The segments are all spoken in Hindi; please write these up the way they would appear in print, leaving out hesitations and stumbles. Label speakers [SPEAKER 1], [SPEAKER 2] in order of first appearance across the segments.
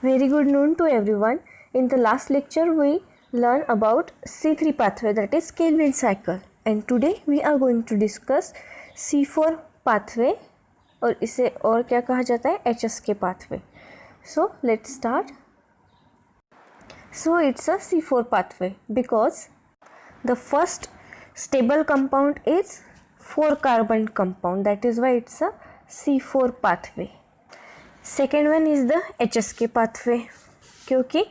[SPEAKER 1] Very good noon to everyone. In the last lecture we learned about C3 pathway, that is Calvin cycle, and today we are going to discuss C4 pathway और इसे और क्या कहा जाता है HSK pathway. So let's start. So it's a C4 pathway because the first stable compound is 4 carbon compound, that is why it's a C4 pathway. Second one is the HSK pathway क्योंकि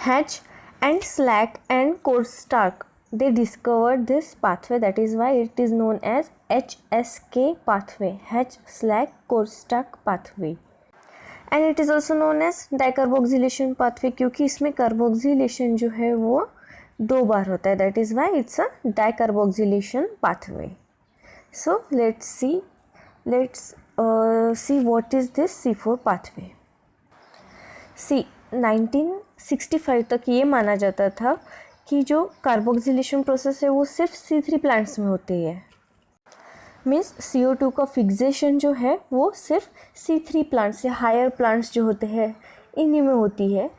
[SPEAKER 1] Hatch and Slack and Korstag they discovered this pathway, that is why it is known as HSK pathway, Hatch Slack Korstag pathway. And it is also known as Decarboxylation pathway क्योंकि इसमें कार्बोक्सिलेशन जो है वो 2 बार होता है, that is why it's a Decarboxylation pathway. So let's see what is this C4 pathway. See, 1965 तक ये माना जाता था कि जो कार्बोक्सिलेशन प्रोसेस है वो सिर्फ C3 प्लांट्स में होती है, मीन्स CO2 का फिक्सेशन जो है वो सिर्फ C3 प्लांट्स या हायर प्लांट्स जो होते हैं इन्हीं में होती है.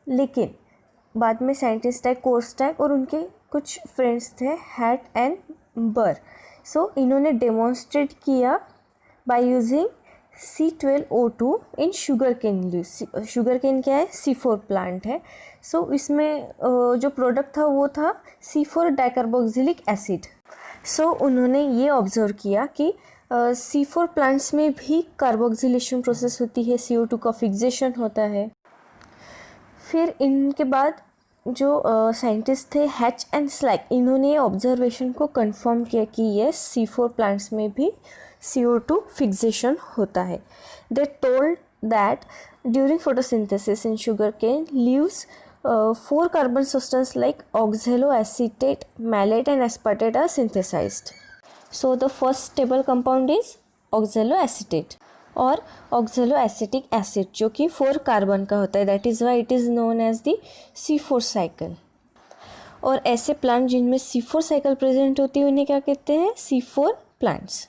[SPEAKER 1] लेकिन बाद में साइंटिस्ट है कोर्स्टैक और उनके कुछ फ्रेंड्स थे हैट एंड बर, सो इन्होंने डेमोन्स्ट्रेट किया by using C12O2 in sugar cane leaves. Sugar cane क्या है, C4 प्लांट है. सो इसमें जो प्रोडक्ट था वो था C4 डाइकार्बोक्सिलिक एसिड. सो उन्होंने ये ऑब्जर्व किया कि C4 प्लांट्स में भी कार्बोक्सिलेशन प्रोसेस होती है, CO2 का फिक्सेशन होता है. फिर इनके बाद जो साइंटिस्ट थे हैच एंड स्लैक, इन्होंने ये ऑब्जर्वेशन को कंफर्म किया कि ये C4 प्लांट्स में भी CO2 फिक्सेशन होता है. They told that during photosynthesis in sugar cane leaves 4 carbon substances like oxaloacetate, malate and aspartate are synthesized. So the first stable compound is oxaloacetate और oxaloacetic acid जो कि 4 कार्बन का होता है, that is why it is known as the C4 cycle. और ऐसे प्लांट जिनमें C4 साइकिल प्रेजेंट होती है उन्हें क्या कहते हैं, C4 plants.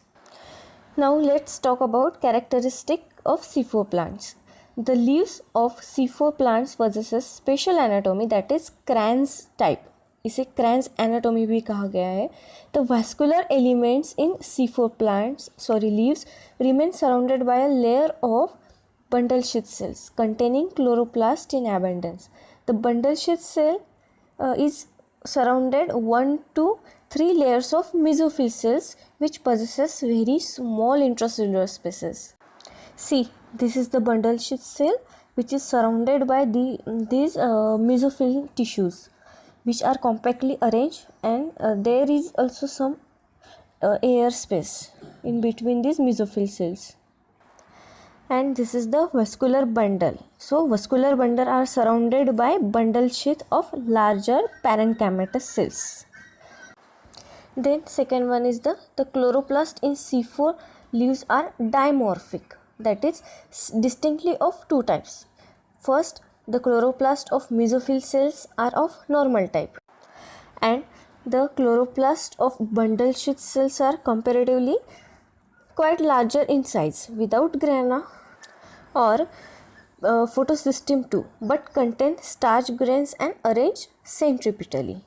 [SPEAKER 1] Now let's talk about characteristic of C4 plants. The leaves of C4 plants possesses special anatomy, that is Kranz type. इसे Kranz anatomy भी कहा गया है. The vascular elements in C4 leaves remain surrounded by a layer of bundle sheath cells containing chloroplast in abundance. The bundle sheath cell is surrounded 1 to 3 layers of mesophyll cells which possesses very small intracellular spaces. See, this is the bundle sheath cell which is surrounded by these mesophyll tissues which are compactly arranged, and there is also some air space in between these mesophyll cells. And this is the vascular bundle. So vascular bundle are surrounded by bundle sheath of larger parenchymatous cells. Then second one is the chloroplast in C4 leaves are dimorphic, that is distinctly of 2 types. First, the chloroplast of mesophyll cells are of normal type, and the chloroplast of bundle sheath cells are comparatively quite larger in size without grana or photosystem too, but contain starch grains and arranged centripetally.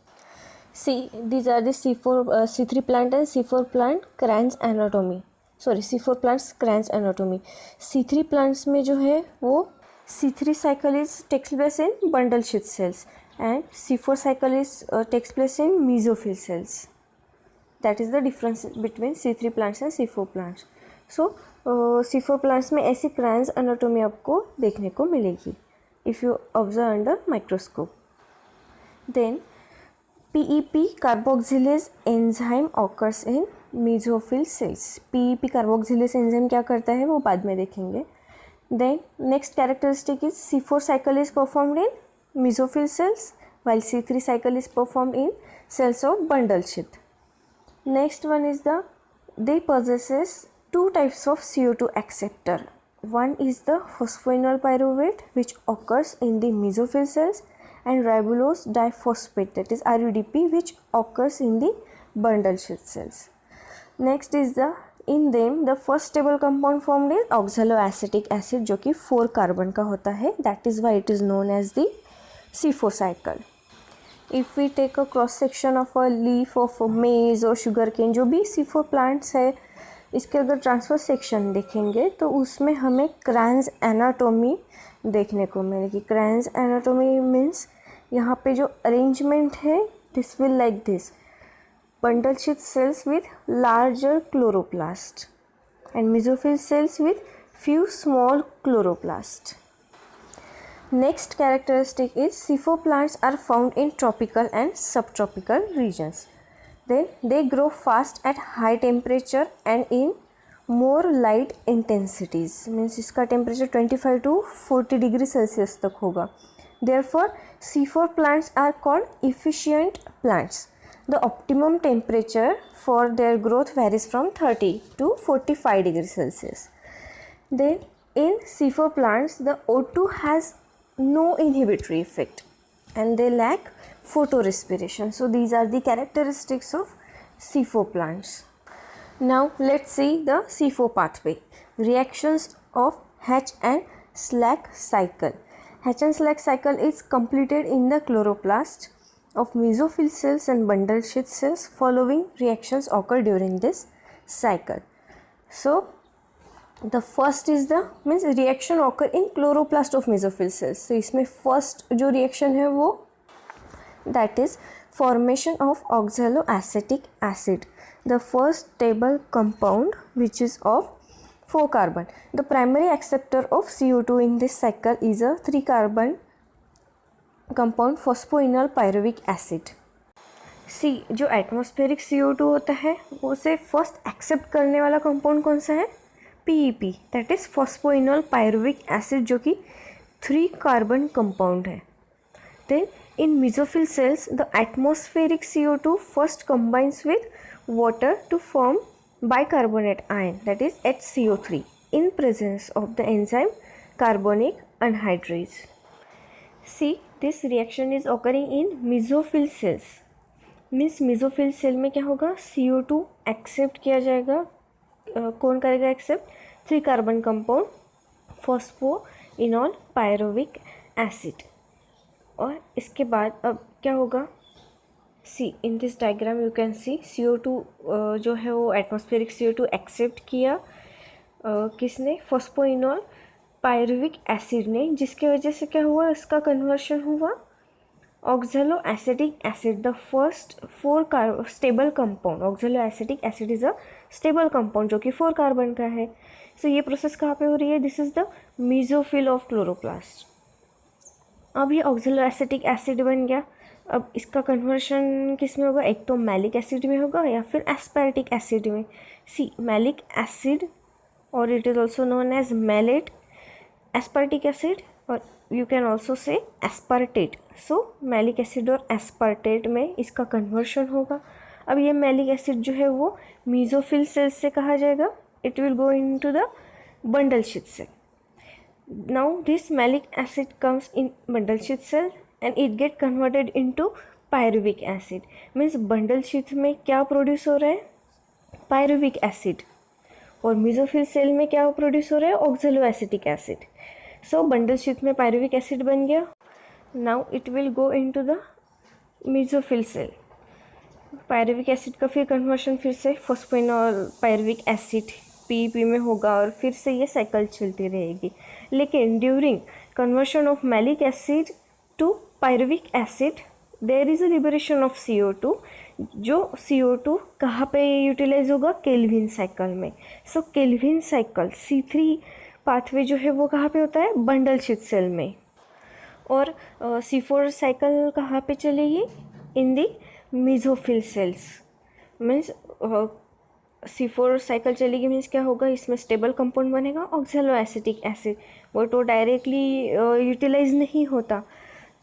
[SPEAKER 1] See, these are the C3 plant and C4 plant Kranz anatomy. C4 plants Kranz anatomy. C3 plants में जो है वो C3 cycle takes place in bundle sheath cells and C4 cycle takes place in mesophyll cells. That is the difference between C3 plants and C4 plants. So C4 plants में ऐसी Kranz anatomy आपको देखने को मिलेगी if you observe under microscope. Then PEP carboxylase enzyme occurs in mesophyll cells. PEP carboxylase enzyme क्या करता है वो बाद में देखेंगे. Then next characteristic is C4 cycle is performed in mesophyll cells while C3 cycle is performed in cells of bundle sheath. Next one is they possesses 2 types of CO2 acceptor. One is the phosphoenol pyruvate which occurs in the mesophyll cells, and ribulose diphosphate, that is RUDP, which occurs in the bundle sheath cells. Next is the in them the first stable compound formed is oxaloacetic acid जो कि 4 कार्बन का होता है. That is why it is known as the C4 cycle. If we take a cross section of a leaf of maize और शुगर केन, जो भी C4 प्लांट्स है, इसके अगर ट्रांसफर सेक्शन देखेंगे तो उसमें हमें क्रैंज एनाटोमी देखने को मिलेगी. क्रैंज एनाटोमी मीन्स यहाँ पे जो अरेंजमेंट है this will like this, bundle sheath cells with larger chloroplast and mesophyll cells with few small chloroplasts. Next characteristic is C4 plants are found in tropical and subtropical regions. Then they grow fast at high temperature and in more light intensities. Means इसका temperature 25 to 40 degree Celsius तक होगा. Therefore, C4 plants are called efficient plants. The optimum temperature for their growth varies from 30 to 45 degrees Celsius. Then in C4 plants, the O2 has no inhibitory effect and they lack photorespiration. So these are the characteristics of C4 plants. Now let's see the C4 pathway. Reactions of H and slack cycle. H and slack cycle is completed in the chloroplast of mesophyll cells and bundle sheath cells. Following reactions occur during this cycle. So the first is the means reaction occur in chloroplast of mesophyll cells. So इसमें first जो reaction है वो that is formation of oxaloacetic acid, the first stable compound which is of 4 carbon. The primary acceptor of CO2 in this cycle is a 3 carbon compound phosphoenol pyruvic acid. See जो एटमॉस्फेरिक CO2 होता है उसे फर्स्ट एक्सेप्ट करने वाला कंपाउंड कौन सा है? PEP, that is phosphoenol pyruvic acid जो कि 3 कार्बन कंपाउंड है. Then in mesophyll cells the atmospheric CO2 first combines with water to form bicarbonate ion that is HCO3 in presence of the enzyme carbonic anhydrase. See, this reaction is occurring in mesophyll cells. Means mesophyll cell में क्या होगा? CO2 एक्सेप्ट किया जाएगा. कौन करेगा accept? 3 carbon compound phosphoenol pyruvic acid. और इसके बाद अब क्या होगा? See in this diagram you can see CO2 जो है वो एटमॉस्फेरिक CO2 एक्सेप्ट किया. किसने? फॉस्फोइनॉल पायरुविक एसिड ने, जिसके वजह से क्या हुआ? इसका कन्वर्शन हुआ oxaloacetic acid, the first 4 stable compound. Oxaloacetic acid is a stable compound जो कि 4 कार्बन का है. सो ये प्रोसेस कहाँ पे हो रही है? This is the mesophyll of chloroplast. अब ये ऑक्सैलोएसिटिक एसिड बन गया. अब इसका कन्वर्शन किस में होगा? एक तो मैलिक एसिड में होगा या फिर एस्पार्टिक एसिड में. सी मैलिक एसिड और it is also known as malate aspartic acid और you can also say aspartate. So malic acid और एस्पार्टेट में इसका कन्वर्शन होगा. अब ये मैलिक एसिड जो है वो मेसोफिल सेल्स से कहा जाएगा. It will go into the bundle sheath cell. Now this malic acid comes in bundle sheath cell and it get converted into pyruvic acid. Means bundle sheath में क्या प्रोड्यूस हो रहा है? Pyruvic acid. और मेसोफिल सेल में क्या प्रोड्यूस हो रहा है? Oxaloacetic acid. So bundle sheath में पायरुविक एसिड बन गया. Now it will go into the mesophyll cell. Pyruvic acid का फिर कन्वर्शन फिर से फॉस्फोइनॉल पायरुविक एसिड PEP में होगा और फिर से ये साइकिल चलती रहेगी. लेकिन during conversion of malic acid to pyruvic acid there is a liberation of CO2. जो CO2 कहाँ पे यूटिलाइज होगा? केल्विन साइकिल में. सो केल्विन साइकिल C3 पाथवे जो है वो कहाँ पे होता है? बंडल शीथ सेल में. और C4 साइकिल कहाँ पे चलेगी? In the mesophyll cells. Means C4 cycle चलेगी मीन्स क्या होगा? इसमें स्टेबल कंपाउंड बनेगा ऑक्सैलोएसिटिक एसिड. वो तो डायरेक्टली यूटिलाइज नहीं होता,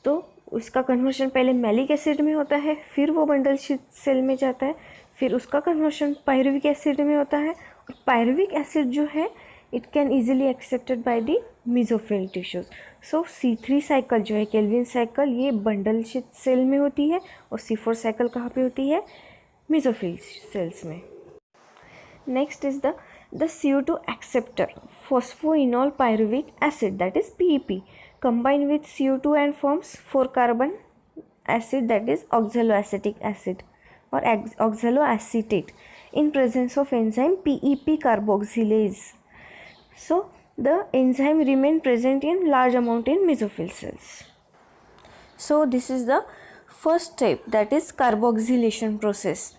[SPEAKER 1] तो उसका कन्वर्शन पहले मैलिक एसिड में होता है, फिर वो बंडल शीथ सेल में जाता है, फिर उसका कन्वर्शन पायरुविक एसिड में होता है. और पायरुविक एसिड जो है it can easily accepted by the mesophyll tissues. So C3 cycle जो है केल्विन साइकिल ये बंडल शीथ सेल में होती है और C4 साइकिल कहाँ पे होती है? मेसोफिल सेल्स में. Next is the CO2 acceptor phosphoenol pyruvic acid, that is PEP, combine with CO2 and forms 4 carbon acid, that is oxaloacetic acid or oxaloacetate in presence of enzyme PEP carboxylase. So the enzyme remain present in large amount in mesophyll cells. So this is the first step, that is carboxylation process.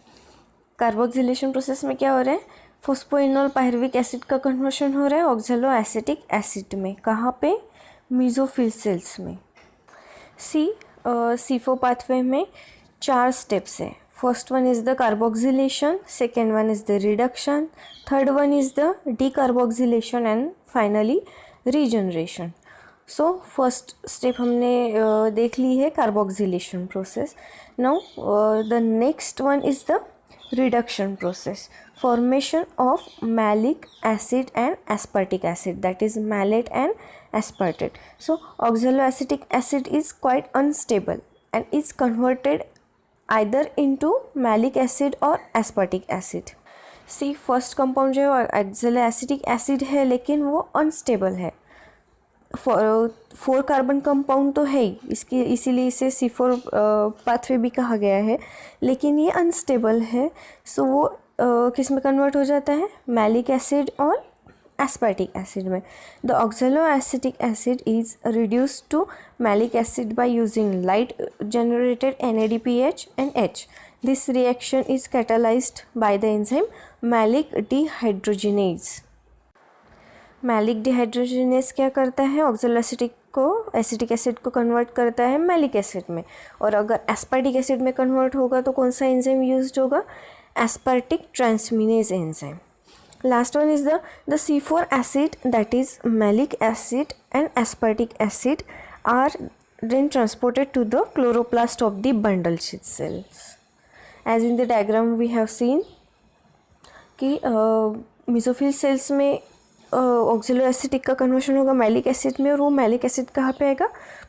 [SPEAKER 1] Carboxylation process में क्या हो रहा है, फोस्फोइनोल पायरुविक एसिड का कन्वर्शन हो रहा है ऑक्सैलोएसिटिक एसिड में. कहाँ पे, मेसोफिल सेल्स में. C4 पाथवे में 4 स्टेप्स है. First one is the carboxylation, second one is the reduction, third one is the decarboxylation and finally regeneration. So first step हमने देख ली है, carboxylation process. Now the next one is the reduction process, formation of malic acid and aspartic acid, that is malate and aspartate. So oxaloacetic acid is quite unstable and is converted either into malic acid or aspartic acid. See, first compound जो है oxaloacetic acid है लेकिन वो unstable है. 4 कार्बन कंपाउंड तो है ही, इसकी इसीलिए इसे C4 पाथवे भी कहा गया है, लेकिन ये अनस्टेबल है. सो वो किस में कन्वर्ट हो जाता है, मैलिक एसिड और एस्पार्टिक एसिड में. The oxaloacetic acid is reduced to malic acid by using light generated NADPH and H. This reaction is catalysed by the enzyme malic dehydrogenase. Malic dehydrogenase क्या करता है, ऑक्सैलोएसिटिक को एसिटिक एसिड को कन्वर्ट करता है मैलिक एसिड में. और अगर एस्पार्टिक एसिड में कन्वर्ट होगा तो कौन सा एंजाइम यूज्ड होगा, aspartic transaminase enzyme. Last one is the C4 acid, that is malic acid and aspartic acid are then transported to the chloroplast of the bundle sheath cells. As in the diagram we have seen कि मेसोफिल सेल्स में ऑक्सैलोएसिटिक का कन्वर्शन होगा मैलिक एसिड में, और वो मैलिक एसिड कहाँ पे आएगा,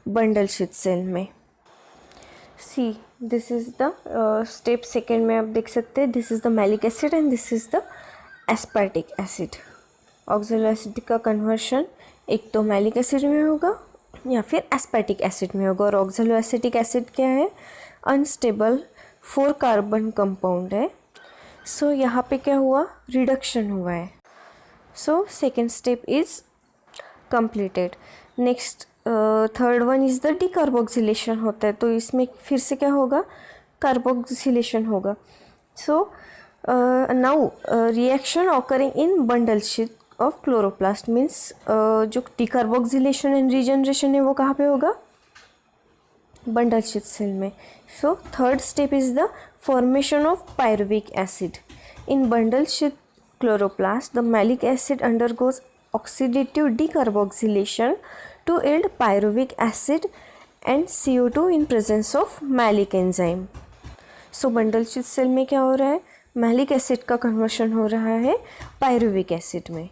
[SPEAKER 1] बंडल शीथ सेल में. See, this is the step second में आप देख सकते हैं, this is the malic acid and this is the aspartic acid. Oxaloacetic का कन्वर्शन एक तो मैलिक एसिड में होगा या फिर एस्पार्टिक एसिड में होगा. और ऑक्सैलोएसिटिक एसिड क्या है, अनस्टेबल 4 कार्बन कंपाउंड है. सो यहाँ पे क्या हुआ, रिडक्शन हुआ है. So second step is completed. Next third one is the decarboxylation होता है, तो इसमें फिर से क्या होगा, कार्बोक्सिलेशन होगा. So now reaction occurring in bundle sheath of chloroplast means जो decarboxylation and regeneration है वो कहाँ पे होगा, bundle sheath cell में. So third step is the formation of pyruvic acid in bundle sheath chloroplast. The malic acid undergoes oxidative decarboxylation to yield pyruvic acid and CO2 in presence of malic enzyme. So bundle sheath cell में क्या हो रहा है, malic acid का conversion हो रहा है pyruvic acid में.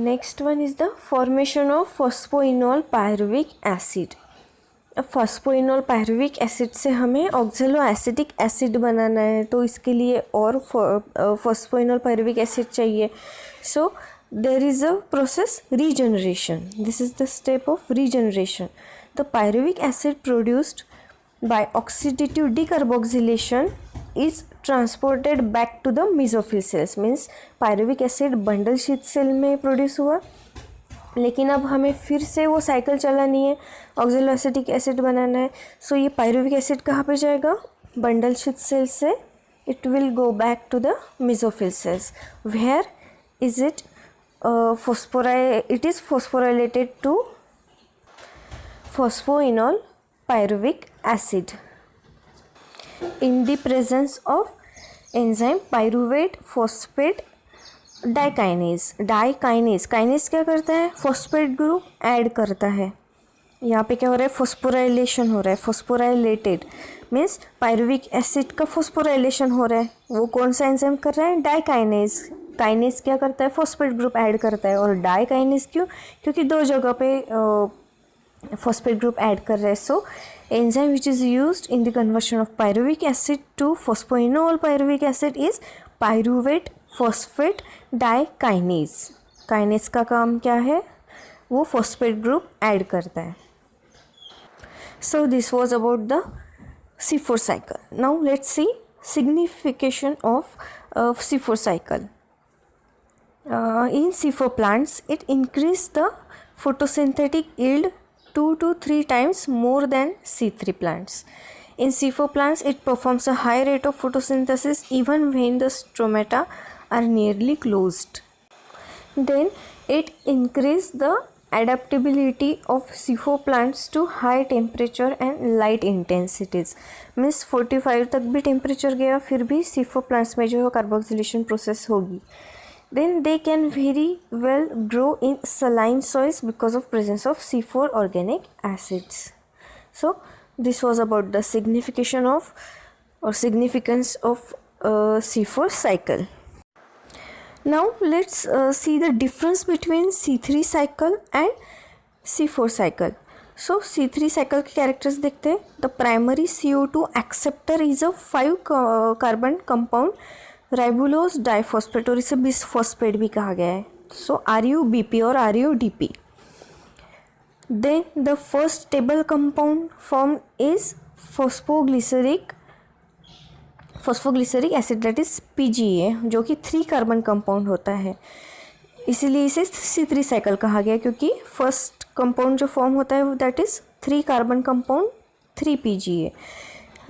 [SPEAKER 1] Next one is the formation of phosphoenol pyruvic acid. Phosphoenol pyruvic acid से हमें ऑक्सैलोएसिटिक एसिड बनाना है, तो इसके लिए और फॉस्फोइनोल पायरुविक एसिड चाहिए. So there is a process regeneration. This is the step of regeneration. The pyruvic acid produced by oxidative decarboxylation is transported back to the mesophyll cells. Means pyruvic acid bundle sheath cell में प्रोड्यूस हुआ, लेकिन अब हमें फिर से वो साइकिल चलानी है, ऑक्सैलोएसिटिक एसिड बनाना है. सो ये पायरुविक एसिड कहाँ पे जाएगा, बंडल शीथ सेल से it will go back to the mesophyll cells. Where is it it is phosphorylated to phosphoenol pyruvic acid in the presence of enzyme pyruvate phosphate dikinase. Kinase क्या करता है, फॉस्फेट ग्रुप ऐड करता है. यहाँ पे क्या हो रहा है, फॉस्फोराइलेशन हो रहा है. फॉस्फोराइलेटेड मीन्स पायरुविक एसिड का फॉस्फोराइलेशन हो रहा है. वो कौन सा एंजाइम कर रहा है, डाइकाइनेज. काइनेज क्या करता है, फॉस्फेट ग्रुप ऐड करता है. और डाइकाइनेज क्यों, क्योंकि 2 जगह पे फॉस्फेट ग्रुप ऐड कर रहा है. सो enzyme which is used in the conversion of pyruvic acid to phosphoenol pyruvic acid is pyruvate phosphate dikinase. Kinase का काम क्या है, वो फॉस्फेट ग्रुप ऐड करता है। So this was about the C4 cycle. Now let's see signification of C4 cycle. In C4 plants, it increases the photosynthetic yield 2 to 3 times more than C3 plants. In C4 plants, it performs a high rate of photosynthesis even when the stomata are nearly closed. Then it increases the adaptability of C4 plants to high temperature and light intensities. Means 45 तक भी टेम्परेचर गया फिर भी C4 प्लांट्स में जो है कार्बोक्सिलेशन प्रोसेस होगी. Then they can very well grow in saline soils because of presence of C4 organic acids. So this was about the significance of C4 cycle. Now let's see the difference between C3 cycle and C4 cycle. So C3 cycle के characters देखते हैं. The primary CO2 acceptor is a 5 carbon compound ribulose diphosphate और इसे बिसफॉस्फेट भी कहा गया है. So RuBP और RuDP. Then the first stable compound formed is phosphoglyceric acid that is PGA जो कि 3 कार्बन कंपाउंड होता है. इसीलिए इसे C3 साइकिल कहा गया क्योंकि फर्स्ट कंपाउंड जो फॉर्म होता है that is 3 carbon compound 3 PGA.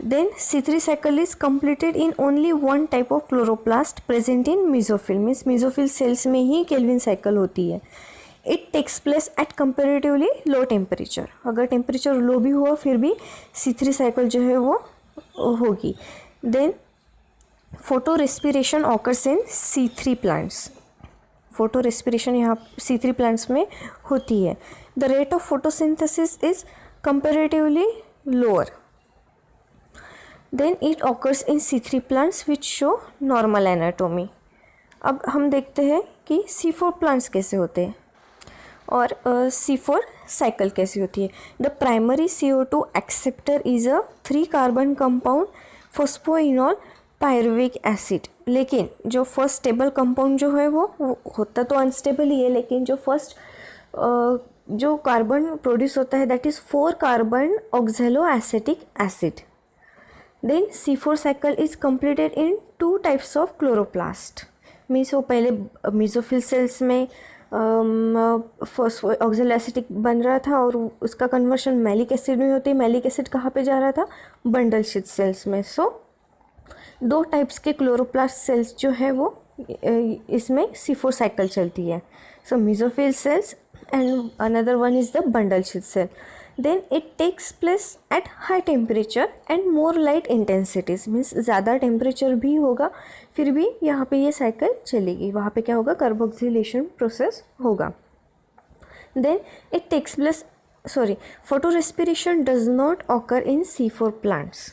[SPEAKER 1] Then C3 cycle is completed in only one type of chloroplast present in mesophyll. Means mesophyll cells में ही केल्विन साइकिल होती है. It takes place at comparatively low temperature. अगर टेम्परेचर लो भी हुआ फिर भी C3 साइकिल जो है वो होगी. Then photorespiration occurs in C3 plants. Photorespiration यहाँ C3 प्लांट्स में होती है. The rate of photosynthesis is comparatively lower. Then it occurs in C3 plants which show normal anatomy. अब हम देखते हैं कि C4 प्लांट्स कैसे होते हैं और C4 साइकिल कैसी होती है. The primary CO2 acceptor is a 3 carbon compound phosphoenol pyruvic acid. लेकिन जो फर्स्ट स्टेबल कंपाउंड जो है वो होता तो अनस्टेबल ही है, लेकिन जो फर्स्ट जो कार्बन प्रोड्यूस होता है that is 4 carbon oxaloacetic acid. Then C4 cycle is completed in 2 types of chloroplast. Means वो पहले मेसोफिल सेल्स में ऑक्जेलो एसिटिक बन रहा था और उसका कन्वर्शन मैलिक एसिड में होती है. मैलिक एसिड कहाँ पे जा रहा था, बंडल शीट सेल्स में. सो 2 टाइप्स के क्लोरोप्लास्ट सेल्स जो है वो इसमें C4 साइकिल चलती है. So mesophyll cells and another one is the bundle sheath cell. Then it takes place at high temperature and more light intensities. Means ज़्यादा टेम्परेचर भी होगा फिर भी यहाँ पे ये साइकिल चलेगी. वहाँ पे क्या होगा, कार्बोक्सिलेशन प्रोसेस होगा. Then it takes place photorespiration does not occur in C4 plants.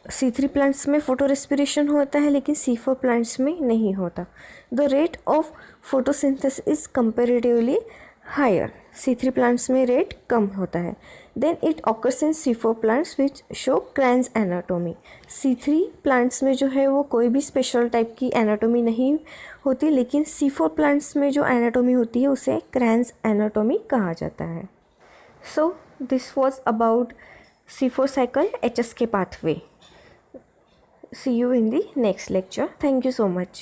[SPEAKER 1] C3 plants में फोटो रेस्पिरेशन होता है लेकिन C4 प्लांट्स में नहीं होता. The rate of photosynthesis is comparatively higher. C3 plants में रेट कम होता है. Then it occurs in C4 plants which show Kranz anatomy. C3 plants में जो है वो कोई भी स्पेशल टाइप की एनाटोमी नहीं होती, लेकिन C4 प्लांट्स में जो एनाटोमी होती है उसे क्रैंज एनाटोमी कहा जाता है. So this was about C4 cycle HSK pathway. See you in the next lecture. Thank you so much.